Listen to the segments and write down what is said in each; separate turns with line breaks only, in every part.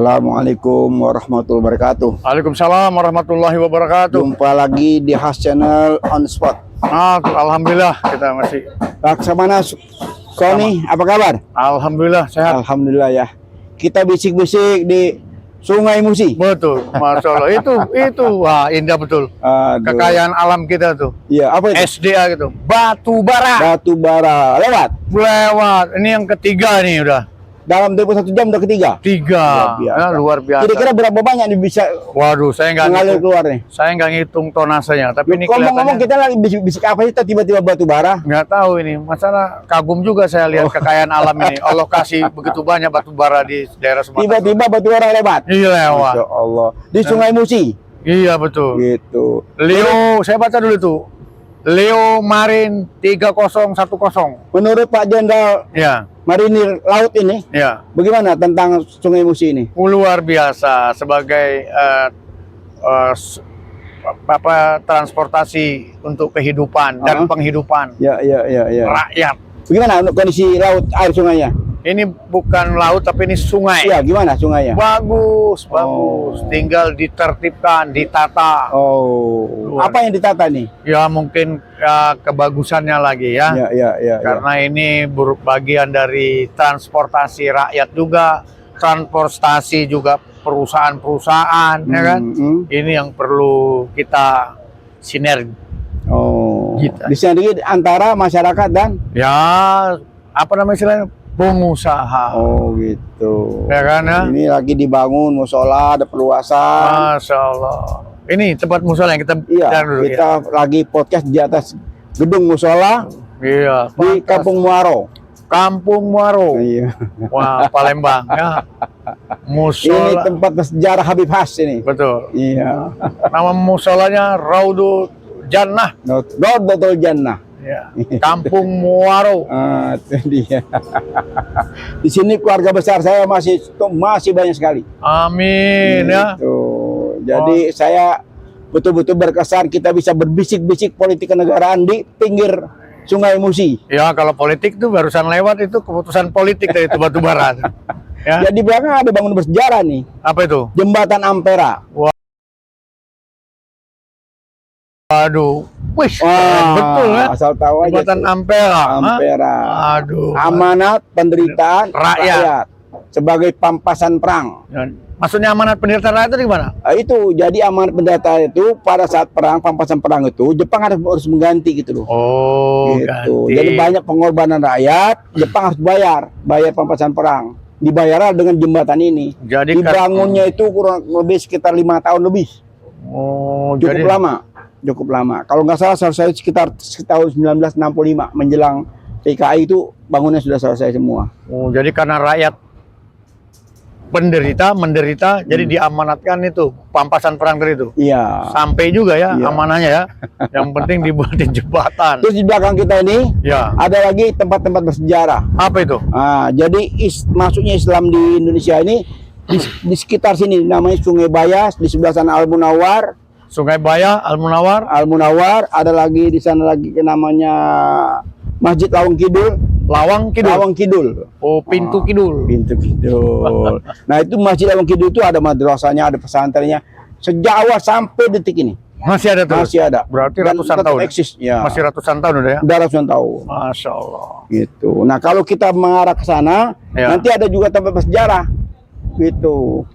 Assalamualaikum warahmatullahi wabarakatuh.
Waalaikumsalam warahmatullahi wabarakatuh.
Jumpa lagi di Khas Channel on Spot.
Alhamdulillah kita masih.
Laksamana Sony, apa kabar?
Alhamdulillah sehat.
Alhamdulillah ya. Kita bisik-bisik di Sungai Musi.
Betul, masya Allah. Itu wah indah betul.
Aduh.
Kekayaan alam kita tuh.
Iya, apa itu?
SDA gitu. Batu bara.
Batu bara.
Lewat. Ini yang ketiga nih udah.
Dalam tempo 1 jam udah ketiga.
Luar biasa.
Kira-kira berapa banyak nih bisa
Waduh, saya nggak
mengalir
ngitung.
keluar nih?
Saya nggak ngitung tonasenya, tapi ini
Ngomong-ngomong
kelihatannya
kita lagi bisik-bisik apa sih? Tiba-tiba batu bara.
nggak tahu ini. Masalah kagum juga saya lihat kekayaan alam ini. Allah kasih begitu banyak batu bara di daerah Sumatera.
Tiba-tiba batu bara lewat.
Iya lewat.
Masya Allah. Di Sungai Musi.
Iya betul.
Gitu.
Leo, saya baca dulu tuh. Leo Marin 3010.
Menurut Pak Jenderal
Ya,
Marinir Laut ini,
ya.
bagaimana tentang Sungai Musi ini?
Luar biasa sebagai transportasi untuk kehidupan dan penghidupan
Ya.
rakyat.
Bagaimana kondisi laut air sungainya?
Ini bukan laut tapi ini sungai.
Iya, gimana sungainya?
Bagus. Tinggal ditertibkan, ditata.
Apa yang ditata nih?
Ya mungkin kebagusannya lagi ya.
Ya.
Karena ini bagian dari transportasi rakyat juga, transportasi juga perusahaan-perusahaan, ya kan? Ini yang perlu kita sinergi. Gitu.
Disinergi antara masyarakat dan
Ya, apa namanya istilahnya? Pengusaha.
Gitu.
Ya kan ya?
Ini lagi dibangun musola, ada perluasan.
Masya Allah. Ini tempat musola yang kita
Iya,
jalan dulu,
kita lagi podcast di atas gedung musola
Iya,
di Kampung Muaro.
Kampung Muaro.
Iya.
Wah, Palembang ya.
Ini
Musola.
tempat bersejarah Habib Has ini.
Betul.
Iya.
Nama musolanya Raudul Jannah.
Betul Jannah.
Ya. Kampung Muaro.
Itu dia. Di sini keluarga besar saya masih banyak sekali.
Amin ya.
Gitu. Jadi saya betul-betul berkesan kita bisa berbisik-bisik politik kenegaraan di pinggir Sungai Musi.
Ya, kalau politik tuh barusan lewat itu keputusan politik dari itu batu bara. Ya.
Jadi di belakang ada bangunan bersejarah nih.
Apa itu?
Jembatan Ampera.
Waduh. Wih,
Wah,
betul ya.
asal tahu aja.
Jembatan
tuh.
Ampera.
Ampera.
Aduh.
Amanat penderitaan rakyat sebagai pampasan perang.
Maksudnya amanat penderitaan rakyat itu gimana?
Itu jadi amanat penderitaan itu pada saat perang, pampasan perang itu Jepang harus mengganti gitu loh. Gitu.
Ganti.
Jadi banyak pengorbanan rakyat, Jepang harus bayar pampasan perang. Dibayar dengan jembatan ini.
Jadi
Dibangunnya itu kurang lebih sekitar 5 tahun lebih. Cukup lama. Kalau nggak salah selesai sekitar tahun 1965 menjelang PKI itu bangunnya sudah selesai semua.
Jadi karena rakyat menderita, jadi diamanatkan itu pampasan perang tadi itu.
Iya.
Sampai juga ya
Iya.
amanahnya ya. Yang penting dibuatin jembatan.
Terus di belakang kita ini
Ya.
ada lagi tempat-tempat bersejarah.
Apa itu?
Jadi masuknya Islam di Indonesia ini di sekitar sini namanya Sungai Bayas, di sebelah sana Al Munawar.
Sungai Baya, Al Munawar, ada lagi di sana lagi namanya Masjid Lawang Kidul. Lawang Kidul. Oh, Pintu Kidul.
Pintu Kidul. Nah, itu Masjid Lawang Kidul itu ada madrasahnya, ada pesantrennya sejak awal sampai detik ini.
Masih ada terus?
Masih ada.
Berarti
Dan
ratusan
tetap
tahun.
eksis, ya.
Masih ratusan tahun udah ya?
Udah ratusan tahun.
Masya Allah.
Gitu. Nah, kalau kita mengarah ke sana,
Ya.
nanti ada juga tempat bersejarah. Gitu.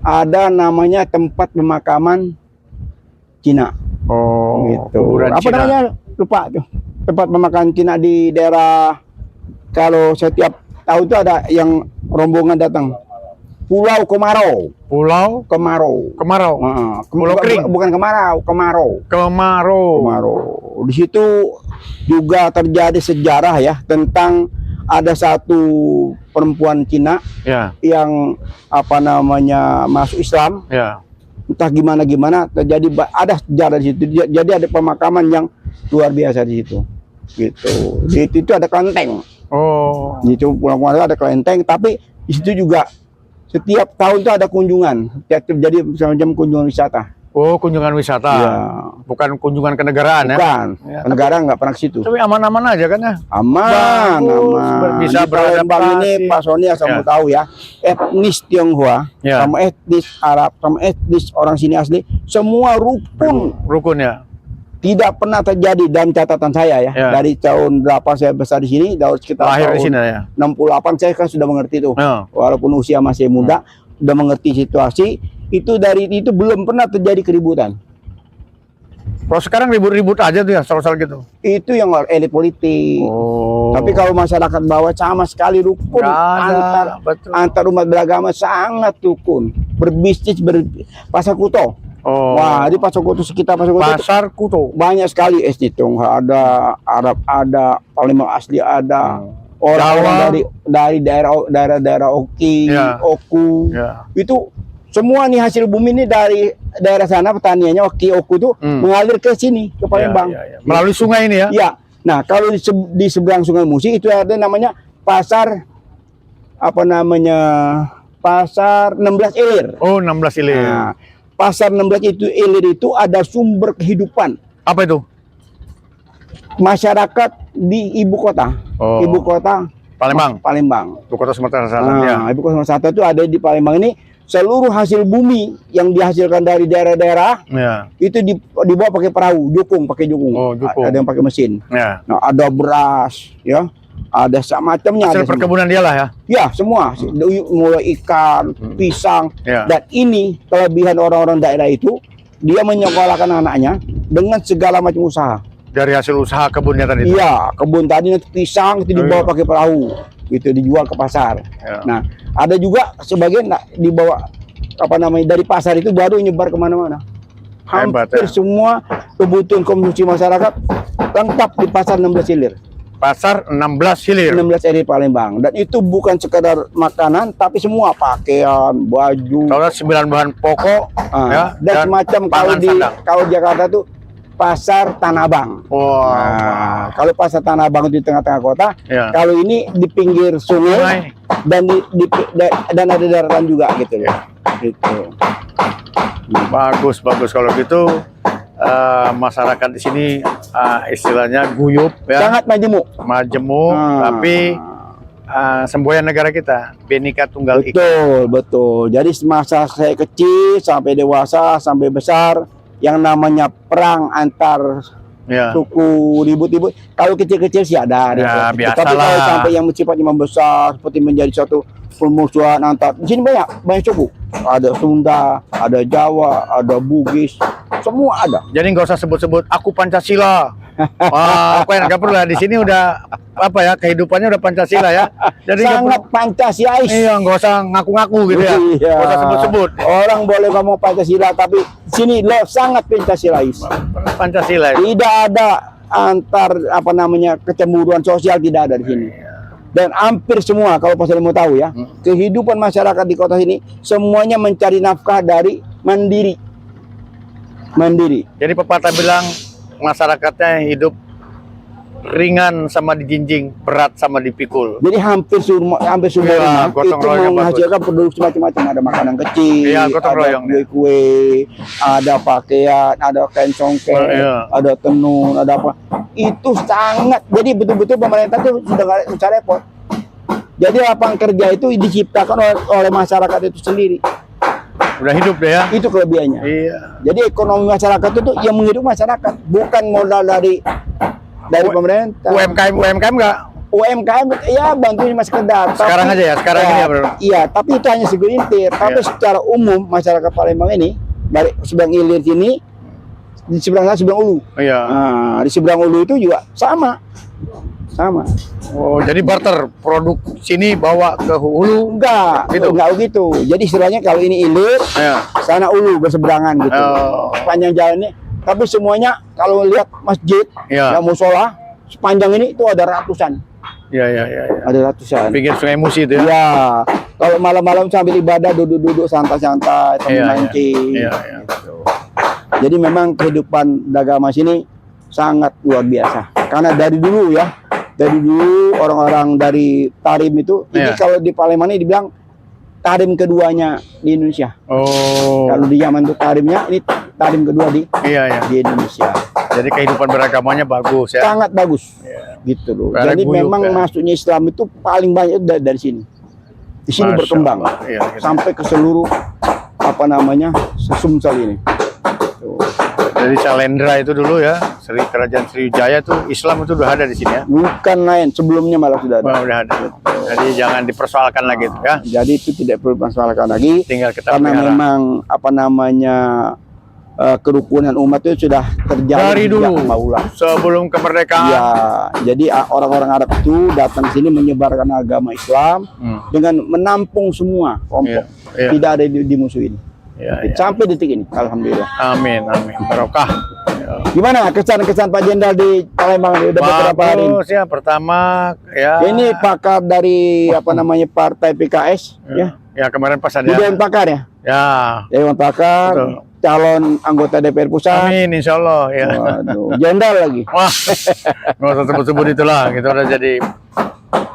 Ada namanya tempat pemakaman Cina. Gitu.
Kuburan
Apa
Cina.
namanya? Lupa tuh. Tempat pemakaman Cina di daerah, kalau setiap tahun itu ada yang rombongan datang. Pulau Kemarau.
Pulau
Kemarau.
Pulau Kering.
Bukan Kemarau, Kemarau. Kemarau. Di situ juga terjadi sejarah ya tentang ada satu perempuan Cina
Ya.
yang masuk Islam.
Ya.
Entah gimana terjadi ada sejarah di situ. Jadi ada pemakaman yang luar biasa di situ. Gitu. Di situ ada kelenteng. Di situ pulang ada kelenteng, tapi di situ juga setiap tahun itu ada kunjungan. Jadi semacam kunjungan wisata.
Oh, kunjungan wisata.
Ya.
Bukan kunjungan ke negaraan ya?
Bukan.
Ya,
Negara nggak pernah ke situ.
Tapi aman-aman aja kan ya?
Aman,
Bagus,
aman.
bisa
Di Palembang ini
beradaptasi.
Pak Sony asal
Ya.
mau tahu ya, etnis Tionghoa
Ya.
sama etnis Arab sama etnis orang sini asli semua rukun.
Rukun ya?
Tidak pernah terjadi dalam catatan saya ya.
Ya.
Dari tahun berapa saya besar di sini, dari sekitar
Lahir di
tahun
sini ya?
68 saya kan sudah mengerti itu.
Ya.
Walaupun usia masih muda, udah mengerti situasi. Itu dari itu belum pernah terjadi keributan.
Kalau sekarang ribut-ribut aja tuh ya, soal-soal gitu.
Itu yang elit politik.
Oh.
Tapi kalau masyarakat bawah sama sekali rukun
betul.
antar umat beragama sangat rukun. Berbisnis pasar kuto.
Oh.
Wah, di pasar kuto sekitar pasar kuto itu
Pasar Kuto.
banyak sekali etnis Tionghoa ada, Arab ada, Palembang asli ada. Orang-orang dari daerah Oki,
Ya.
Oku.
Ya.
Itu semua nih hasil bumi ini dari daerah sana petaniannya Oki Oku itu mengalir ke sini ke Palembang.
Ya. Melalui sungai ini ya?
Ya. Nah, kalau di seberang Sungai Musi itu ada namanya pasar Pasar 16 Ilir.
Oh, 16 ilir.
Nah, pasar 16 Ilir itu ada sumber kehidupan
Apa itu?
masyarakat di ibu kota.
Oh.
Ibu kota
Palembang.
Palembang.
Ibu kota Sumatera Selatan ya.
Nah, ibu kota Sumatera Selatan itu ada di Palembang ini. Seluruh hasil bumi yang dihasilkan dari daerah-daerah
Ya.
itu dibawa pakai perahu, pakai jukung.
Oh, jukung.
Ada yang pakai mesin.
Ya.
Nah, ada beras, ya, ada semacamnya.
Hasil
Ada
perkebunan dia lah ya.
ya, semua. Mulai ikan, pisang,
Ya.
dan ini kelebihan orang-orang daerah itu, dia menyekolahkan anaknya dengan segala macam usaha.
Dari hasil usaha kebunnya tadi.
Iya, kebun tadi nanti pisang itu dibawa pakai perahu, gitu dijual ke pasar.
Ya.
Nah, ada juga sebagian dibawa dari pasar itu baru nyebar kemana-mana.
Hebat,
Hampir
ya.
semua kebutuhan konsumsi masyarakat lengkap di pasar 16 Ilir.
Pasar 16 hilir.
16 Ilir Palembang. Dan itu bukan sekadar makanan, tapi semua pakaian, baju,
Kalau 9 bahan pokok ya,
dan semacam
pangan
kalau Jakarta tuh pasar Tanah Abang.
Wah.
Nah, kalau pasar Tanah Abang itu di tengah-tengah kota,
Ya.
kalau ini di pinggir sungai dan dan ada daratan juga gitu loh. Gitu.
Bagus kalau gitu. Masyarakat di sini istilahnya guyup ya,
Sangat majemuk.
majemuk, tapi semboyan negara kita, Bhinneka Tunggal Ika.
Betul. Jadi semasa saya kecil sampai dewasa sampai besar, yang namanya perang antar
Ya.
suku ribut-ribut, kalau kecil-kecil sih ada.
Ya,
Tapi
biasalah.
kalau sampai yang sifatnya membesar seperti menjadi suatu permusuhan antar, di sini banyak suku. Ada Sunda, ada Jawa, ada Bugis, semua ada.
Jadi nggak usah sebut-sebut aku Pancasila. Wah, aku nggak perlu lah. Di sini udah apa ya, kehidupannya udah Pancasila ya. Jadi nggak
Sangat
perlu-
Pancasilais.
Iya, nggak usah ngaku-ngaku gitu ya.
Iya.
Nggak usah sebut-sebut.
Orang boleh ngomong Pancasila, tapi sini lo sangat Pancasilais.
Pancasila.
Tidak ada antar kecemburuan sosial, tidak ada di sini. Dan hampir semua, kalau pasal mau tahu ya, kehidupan masyarakat di kota sini semuanya mencari nafkah dari mandiri.
Jadi pepatah bilang masyarakatnya hidup ringan sama dijinjing, berat sama dipikul.
Jadi hampir semua
Iya,
rumah
gotong
itu
royong
menghasilkan produksi macam-macam. Ada makanan kecil,
Iya, gotong
ada
royong,
kue-kue, ada pakaian, ada kain songket,
Iya.
ada tenun, ada apa. Itu sangat. Jadi betul-betul pemerintah itu sudah nggak usah repot. Jadi lapangan kerja itu diciptakan oleh masyarakat itu sendiri.
Udah hidup deh ya.
Itu kelebihannya.
Iya.
Jadi ekonomi masyarakat itu yang menghidupi masyarakat, bukan modal dari pemerintah.
UMKM nggak?
UMKM ya bantuin mas sekedar.
Sekarang aja ya, sekarang ini ya, bro.
Iya, tapi itu hanya segelintir. Tapi
Iya.
secara umum masyarakat Palembang ini dari seberang Ilir sini, di seberang sana seberang Ulu.
Iya.
Nah, di seberang Ulu itu juga sama.
Oh, jadi barter produk sini bawa ke hulu.
Enggak begitu. Jadi istilahnya kalau ini Ilir,
Ya.
sana Ulu berseberangan gitu.
Oh.
Sepanjang jalan ini. Tapi semuanya kalau lihat masjid,
Ya.
yang musola sepanjang ini itu ada ratusan.
Iya.
Ada ratusan.
Pinggir Sungai Musi itu ya.
Iya. Kalau malam-malam sambil ibadah duduk-duduk santai-santai sambil
Iya.
mancing.
Iya.
Jadi memang kehidupan agama sini sangat luar biasa. Karena dari dulu orang-orang dari Tarim itu, ini
Iya.
kalau di Palembang ini dibilang Tarim keduanya di Indonesia.
Oh.
Kalau di zaman itu Tarimnya ini taklim kedua di
Iya.
di Indonesia.
Jadi kehidupan beragamanya bagus ya.
Sangat bagus.
Iya.
Gitu loh.
Karena
Jadi
guyup,
memang
ya.
masuknya Islam itu paling banyak dari sini. Di sini
Masya
berkembang
Allah. Iya, gitu.
sampai ke seluruh apa namanya Sumsel ini. Tuh.
Jadi Salendra itu dulu ya, Kerajaan Sriwijaya tuh Islam itu udah ada di sini ya.
Bukan lain, sebelumnya malah sudah ada.
Wah, udah ada. Jadi jangan dipersoalkan lagi tuh ya.
Jadi itu tidak perlu dipersoalkan lagi.
Tinggal kita
Karena
pelihara.
memang apa namanya kerukunan umat itu sudah terjadi
Dari
sejak
dulu.
Maulah.
Sebelum kemerdekaan.
Ya, jadi orang-orang Arab itu datang ke sini menyebarkan agama Islam dengan menampung semua kelompok.
Iya.
Tidak ada dimusuhin.
Iya.
Sampai detik ini, alhamdulillah.
Amin. Barokah. Ya.
Gimana kesan-kesan Pak Jenderal di Palembang ini? Udah beberapa hari ini?
Bagus ya, pertama ya.
Ini pakar dari apa namanya Partai PKS, ya.
Ya kemarin pas ada.
Di Dewan Pakar ya.
Ya.
Dewan Pakar,
Betul.
calon anggota DPR pusat.
Amin, insya Allah ya.
Waduh, jenderal lagi.
Wah, nggak usah sebut-sebut itulah. Kita udah jadi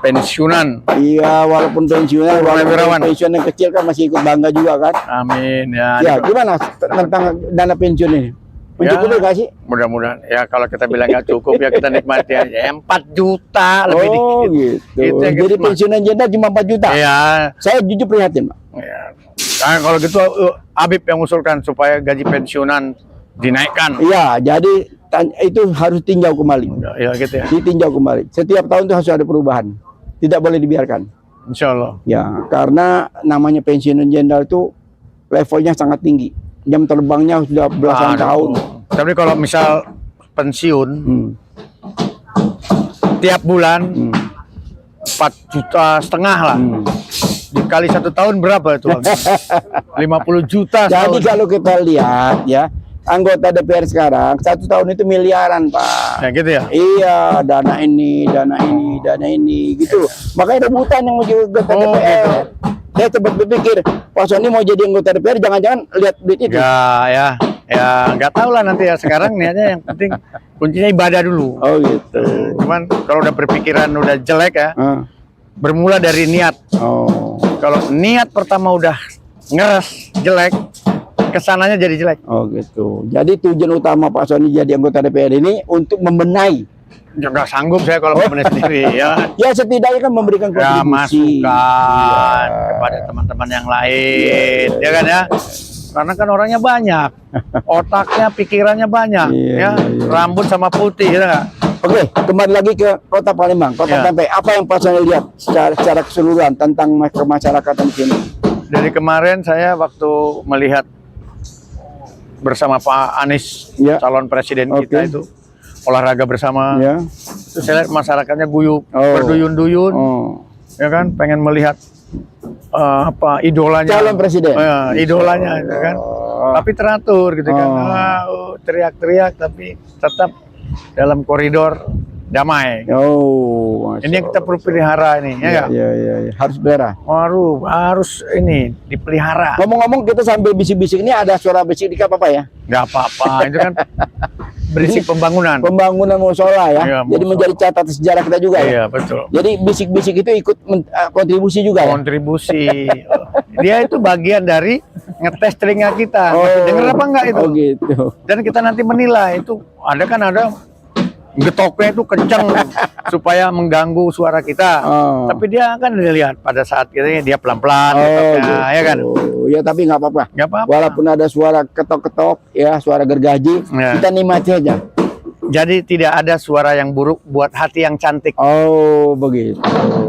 pensiunan.
Iya, walaupun pensiunan,
Purnawirawan.
walaupun pensiun yang kecil kan masih ikut bangga juga kan.
Amin ya.
Ya, gimana tentang dana pensiun ini? Mencukupi nggak sih?
Mudah-mudahan ya, kalau kita bilang nggak cukup ya kita nikmati aja. Ya, 4 juta lebih
Oh,
dikit.
gitu.
Itu yang
Jadi
kita-
pensiunan jenderal cuma 4 juta.
Iya.
Saya jujur prihatin, Pak.
Ya. Nah, kalau gitu Habib yang usulkan supaya gaji pensiunan dinaikkan.
Iya, jadi itu harus tinjau kembali.
Ya gitu ya.
Ditinjau kembali. Setiap tahun itu harus ada perubahan. Tidak boleh dibiarkan.
Insya Allah.
Ya, karena namanya pensiunan jenderal itu levelnya sangat tinggi. Jam terbangnya sudah belasan
Aduh.
tahun.
Tapi kalau misal pensiun
Hmm.
tiap bulan
Hmm.
4,5 juta lah.
Hmm.
Dikali 1 tahun berapa itu uangnya? 50 juta
Jadi
setahun.
kalau kita lihat ya, anggota DPR sekarang 1 tahun itu miliaran, Pak.
Ya gitu ya.
Iya, dana ini, gitu. Makanya rebutan yang mau jadi anggota
Oh,
DPR. Saya sempat berpikir, Pak Sony mau jadi anggota DPR, jangan-jangan lihat duit itu.
Ya nggak tahu lah nanti ya. Sekarang niatnya yang penting kuncinya ibadah dulu.
Oh gitu.
Cuman kalau udah berpikiran udah jelek ya,
Ah.
bermula dari niat.
Oh,
Kalau niat pertama udah ngeres jelek, kesananya jadi jelek.
oh gitu. Jadi tujuan utama Pak Sony jadi anggota DPR ini untuk membenahi.
Ya, nggak sanggup saya kalau benar sendiri ya.
Ya setidaknya kan memberikan
Ya
kontribusi.
masukan
Iya.
kepada teman-teman yang lain, ya kan ya. Karena kan orangnya banyak, otaknya, pikirannya banyak,
Iya,
ya.
iya.
Rambut sama putih, ya nggak?
Oke, kembali lagi ke Kota Palembang, Kota
Ya.
Tempe. Apa yang Pak Sony lihat secara keseluruhan tentang kemasyarakatan di sini?
Dari kemarin saya waktu melihat bersama Pak Anies,
Ya.
calon presiden
Oke.
kita itu olahraga bersama,
Ya.
itu saya lihat masyarakatnya guyup,
Oh.
berduyun-duyun,
Oh.
ya kan, pengen melihat idolanya,
Calon presiden.
idolanya, ya kan.
Oh.
Tapi teratur gitu kan, teriak-teriak tapi tetap dalam koridor damai.
Oh,
Ini yang kita perlu pelihara ini, ya nggak?
Iya. Harus beres.
Harus ini dipelihara.
Ngomong-ngomong, kita sambil bisik-bisik ini ada suara bisik dikit apa ya?
Nggak apa-apa, itu kan berisik pembangunan.
Pembangunan musola ya.
Iya,
Jadi
musola.
menjadi catatan sejarah kita juga ya.
Iya betul.
Jadi bisik-bisik itu ikut kontribusi juga ya.
Kontribusi. Dia itu bagian dari ngetes telinga kita. Masih denger apa enggak itu?
Oh gitu.
Dan kita nanti menilai itu ada getoknya itu kencang supaya mengganggu suara kita.
Oh.
Tapi dia akan dilihat pada saat dia pelan-pelan,
Oh,
getoknya,
gitu.
ya kan?
Ya tapi nggak apa-apa.
Nggak apa-apa.
Walaupun ada suara ketok-ketok, ya suara gergaji,
Ya.
kita nikmati aja.
Jadi tidak ada suara yang buruk buat hati yang cantik,
Oh begitu.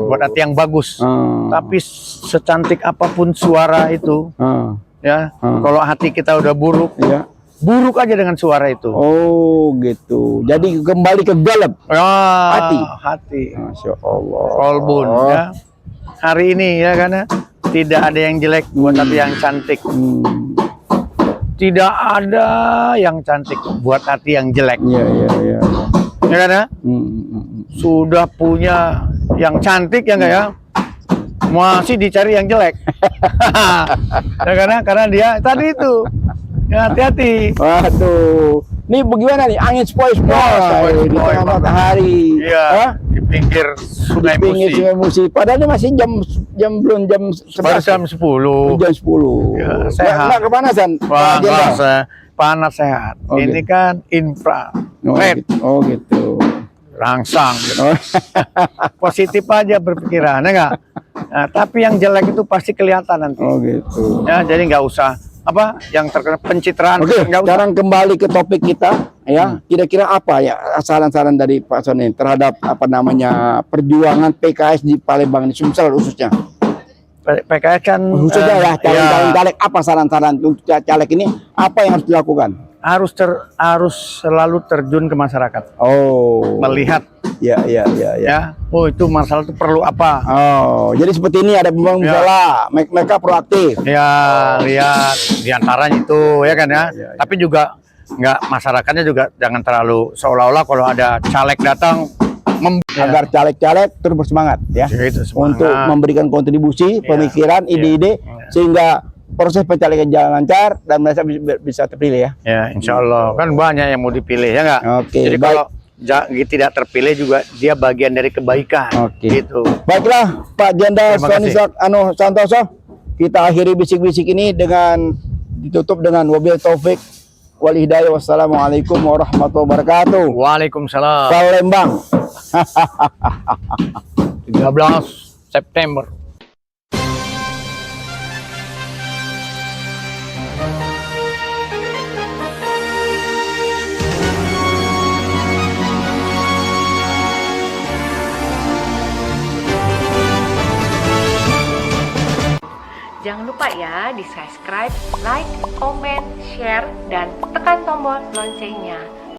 buat hati yang bagus.
Oh.
Tapi secantik apapun suara itu,
Oh.
ya,
Hmm.
kalau hati kita udah buruk,
Ya.
buruk aja dengan suara itu.
Oh gitu. Jadi kembali ke galap.
Hati.
Masya Allah.
Kolbun, ya. Hari ini ya kan, tidak ada yang jelek buat hati yang cantik.
Hmm.
Tidak ada yang cantik buat hati yang jelek.
Iya.
Ya kan ya?
Hmm.
Sudah punya yang cantik ya enggak ya? Masih dicari yang jelek. Ya karena dia tadi itu. Ya, hati-hati.
Waduh. Ini bagaimana nih? Angin sepoi-sepoi
Sepoi-sepoi.
di tengah matahari.
Iya.
Hah?
Di pinggir Sungai
pinggir
Musi.
Sungai Musi. Padahal ini masih belum jam
Baru
11.
jam 10.
Jam 10.
Ya, sehat.
Nggak kepanasan.
Wah,
Pak Jenderal?
panas sehat.
Oh,
Ini
gitu.
kan infra,
Oh,
red,
gitu. Oh gitu.
rangsang. Gitu.
Oh.
Positif aja berpikiran, ya nggak? Nah, tapi yang jelek itu pasti kelihatan nanti.
Oh gitu.
Ya, jadi nggak usah apa yang terkena pencitraan.
Oke,
nggak usah.
sekarang kembali ke topik kita ya. Kira-kira apa ya saran-saran dari Pak Soni terhadap apa namanya perjuangan PKS di Palembang ini, Sumsel khususnya?
PKS kan
Khususnya ya, calon-calon
ya,
caleg, apa saran-saran untuk caleg ini, apa yang harus dilakukan?
harus selalu terjun ke masyarakat,
Oh,
melihat
ya.
ya, oh itu masalah itu perlu apa,
Oh, jadi seperti ini ada pembangun
Ya.
masalah, mereka proaktif.
ya lihat diantaranya itu ya kan ya,
Ya.
tapi juga nggak, masyarakatnya juga jangan terlalu seolah-olah kalau ada caleg datang
Agar caleg-caleg terus bersemangat ya,
Gitu, semangat.
untuk memberikan kontribusi, pemikiran, ide-ide, sehingga proses pencalegan jalan lancar dan mereka bisa terpilih ya.
Ya, insya Allah kan banyak yang mau dipilih ya nggak.
Oke,
Jadi
baik.
kalau tidak terpilih juga dia bagian dari kebaikan.
Oke.
Gitu.
Baiklah, Pak Jenderal
Terima
Soni
kasih.
Santoso, kita akhiri bisik-bisik ini dengan ditutup dengan wabil taufik wal hidayah. Wassalamualaikum warahmatullahi wabarakatuh.
Waalaikumsalam.
Palembang.
13 September.
Jangan lupa ya di subscribe, like, comment, share, dan tekan tombol loncengnya.